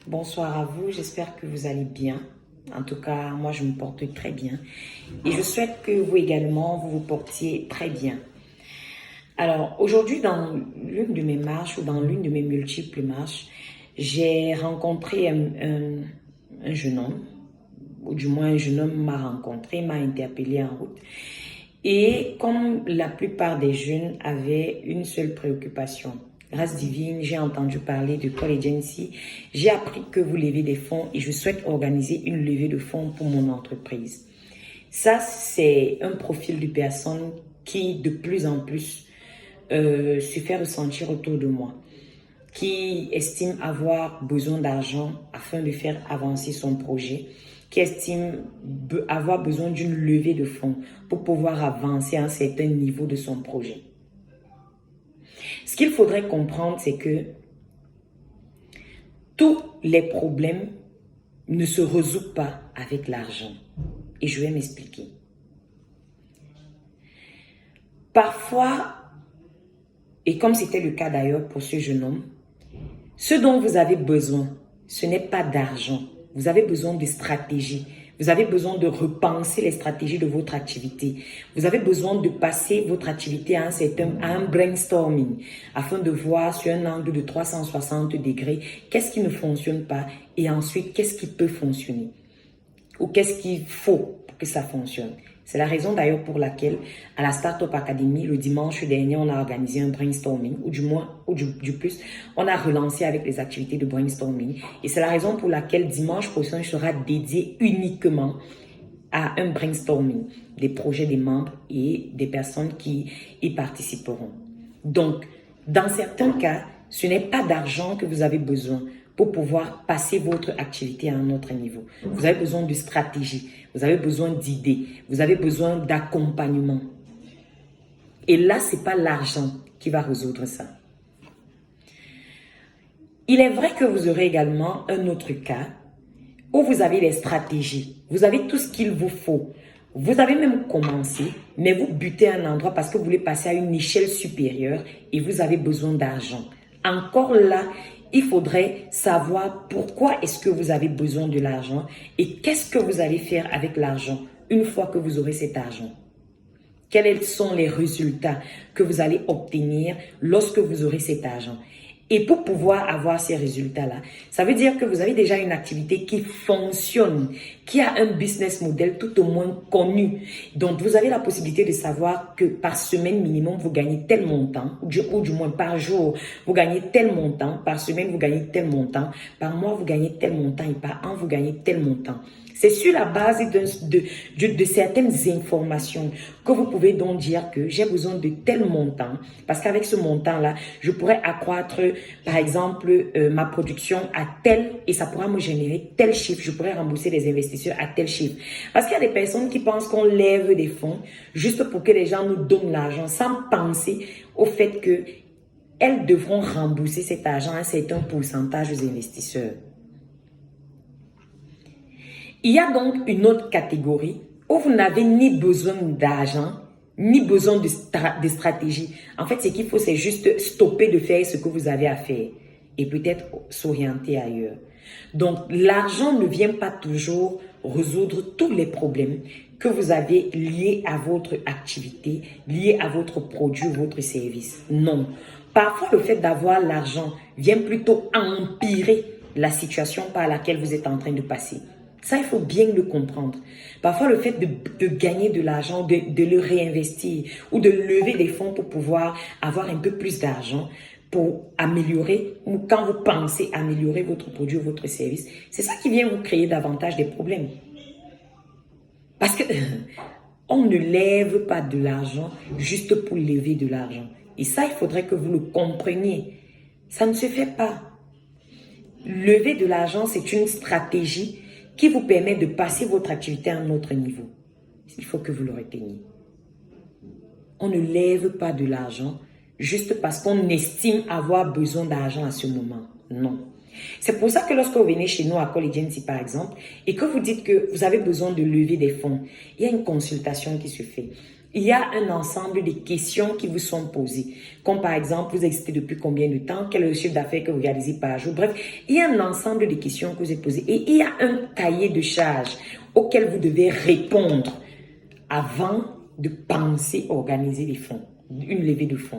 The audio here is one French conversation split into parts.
Bonsoir à vous, j'espère que vous allez bien. En tout cas, moi je me porte très bien. Et je souhaite que vous également, vous vous portiez très bien. Alors, aujourd'hui, dans l'une de mes marches ou dans l'une de mes multiples marches, j'ai rencontré un jeune homme, ou du moins un jeune homme m'a rencontré, m'a interpellé en route. Et comme la plupart des jeunes avaient une seule préoccupation, grâce divine, j'ai entendu parler de Call Agency, j'ai appris que vous levez des fonds et je souhaite organiser une levée de fonds pour mon entreprise. Ça, c'est un profil de personne qui, de plus en plus, se fait ressentir autour de moi, qui estime avoir besoin d'argent afin de faire avancer son projet, qui estime avoir besoin d'une levée de fonds pour pouvoir avancer à un certain niveau de son projet. Ce qu'il faudrait comprendre, c'est que tous les problèmes ne se résolvent pas avec l'argent. Et je vais m'expliquer. Parfois, et comme c'était le cas d'ailleurs pour ce jeune homme, ce dont vous avez besoin, ce n'est pas d'argent. Vous avez besoin de stratégie. Vous avez besoin de repenser les stratégies de votre activité. Vous avez besoin de passer votre activité à un brainstorming afin de voir sur un angle de 360 degrés qu'est-ce qui ne fonctionne pas et ensuite qu'est-ce qui peut fonctionner ou qu'est-ce qu'il faut pour que ça fonctionne. C'est la raison d'ailleurs pour laquelle à la Startup Academy, le dimanche dernier, on a organisé un brainstorming, ou du plus, on a relancé avec les activités de brainstorming. Et c'est la raison pour laquelle dimanche prochain sera dédié uniquement à un brainstorming des projets des membres et des personnes qui y participeront. Donc, dans certains cas, ce n'est pas d'argent que vous avez besoin pour pouvoir passer votre activité à un autre niveau. Vous avez besoin de stratégie, vous avez besoin d'idées, vous avez besoin d'accompagnement. Et là, ce n'est pas l'argent qui va résoudre ça. Il est vrai que vous aurez également un autre cas où vous avez les stratégies, vous avez tout ce qu'il vous faut. Vous avez même commencé, mais vous butez à un endroit parce que vous voulez passer à une échelle supérieure et vous avez besoin d'argent. Encore là, il faudrait savoir pourquoi est-ce que vous avez besoin de l'argent et qu'est-ce que vous allez faire avec l'argent une fois que vous aurez cet argent. Quels sont les résultats que vous allez obtenir lorsque vous aurez cet argent? Et pour pouvoir avoir ces résultats-là, ça veut dire que vous avez déjà une activité qui fonctionne, qui a un business model tout au moins connu. Donc, vous avez la possibilité de savoir que par semaine minimum, vous gagnez tel montant, ou du moins par jour, vous gagnez tel montant, par semaine, vous gagnez tel montant, par mois, vous gagnez tel montant et par an, vous gagnez tel montant. C'est sur la base de certaines informations que vous pouvez donc dire que j'ai besoin de tel montant parce qu'avec ce montant-là, je pourrais accroître, par exemple, ma production à tel et ça pourra me générer tel chiffre. Je pourrais rembourser les investisseurs à tel chiffre. Parce qu'il y a des personnes qui pensent qu'on lève des fonds juste pour que les gens nous donnent l'argent sans penser au fait qu'elles devront rembourser cet argent à un certain pourcentage aux investisseurs. Il y a donc une autre catégorie où vous n'avez ni besoin d'argent, ni besoin de stratégie. En fait, ce qu'il faut, c'est juste stopper de faire ce que vous avez à faire et peut-être s'orienter ailleurs. Donc, l'argent ne vient pas toujours résoudre tous les problèmes que vous avez liés à votre activité, liés à votre produit ou votre service. Non. Parfois, le fait d'avoir l'argent vient plutôt empirer la situation par laquelle vous êtes en train de passer. Ça, il faut bien le comprendre. Parfois, le fait de gagner de l'argent, de le réinvestir ou de lever des fonds pour pouvoir avoir un peu plus d'argent pour améliorer ou quand vous pensez améliorer votre produit ou votre service, c'est ça qui vient vous créer davantage des problèmes. Parce que on ne lève pas de l'argent juste pour lever de l'argent. Et ça, il faudrait que vous le compreniez. Ça ne se fait pas. Lever de l'argent, c'est une stratégie qui vous permet de passer votre activité à un autre niveau. Il faut que vous le reteniez. On ne lève pas de l'argent juste parce qu'on estime avoir besoin d'argent à ce moment. Non. C'est pour ça que lorsque vous venez chez nous à Call Agency par exemple et que vous dites que vous avez besoin de lever des fonds, il y a une consultation qui se fait. il y a un ensemble de questions qui vous sont posées. Comme par exemple, vous existez depuis combien de temps? Quel est le chiffre d'affaires que vous réalisez par jour? Bref, il y a un ensemble de questions que vous avez posées. Et il y a un cahier de charges auquel vous devez répondre avant de penser organiser des fonds, une levée de fonds.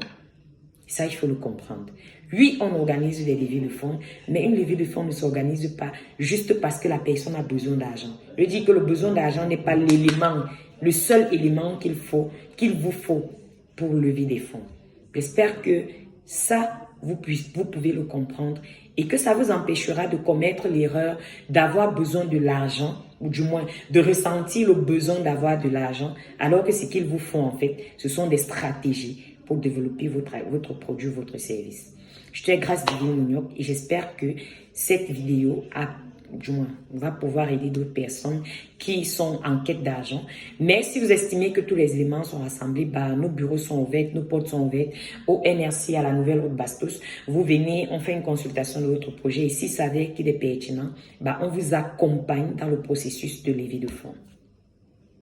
Ça, il faut le comprendre. Oui, on organise des levées de fonds, mais une levée de fonds ne s'organise pas juste parce que la personne a besoin d'argent. Je dis que le besoin d'argent n'est pas l'élément, le seul élément qu'il vous faut pour lever des fonds. J'espère que ça, vous pouvez le comprendre et que ça vous empêchera de commettre l'erreur d'avoir besoin de l'argent ou du moins de ressentir le besoin d'avoir de l'argent alors que ce qu'il vous faut en fait, ce sont des stratégies pour développer votre produit, votre service. Je te grâce Divine Mounioc et j'espère que cette vidéo va pouvoir aider d'autres personnes qui sont en quête d'argent. Mais si vous estimez que tous les éléments sont rassemblés, nos bureaux sont ouverts, nos portes sont ouvertes au NRC à la Nouvelle Route Bastos. Vous venez, on fait une consultation de votre projet et si ça s'avère qu'il est pertinent, on vous accompagne dans le processus de levée de fonds.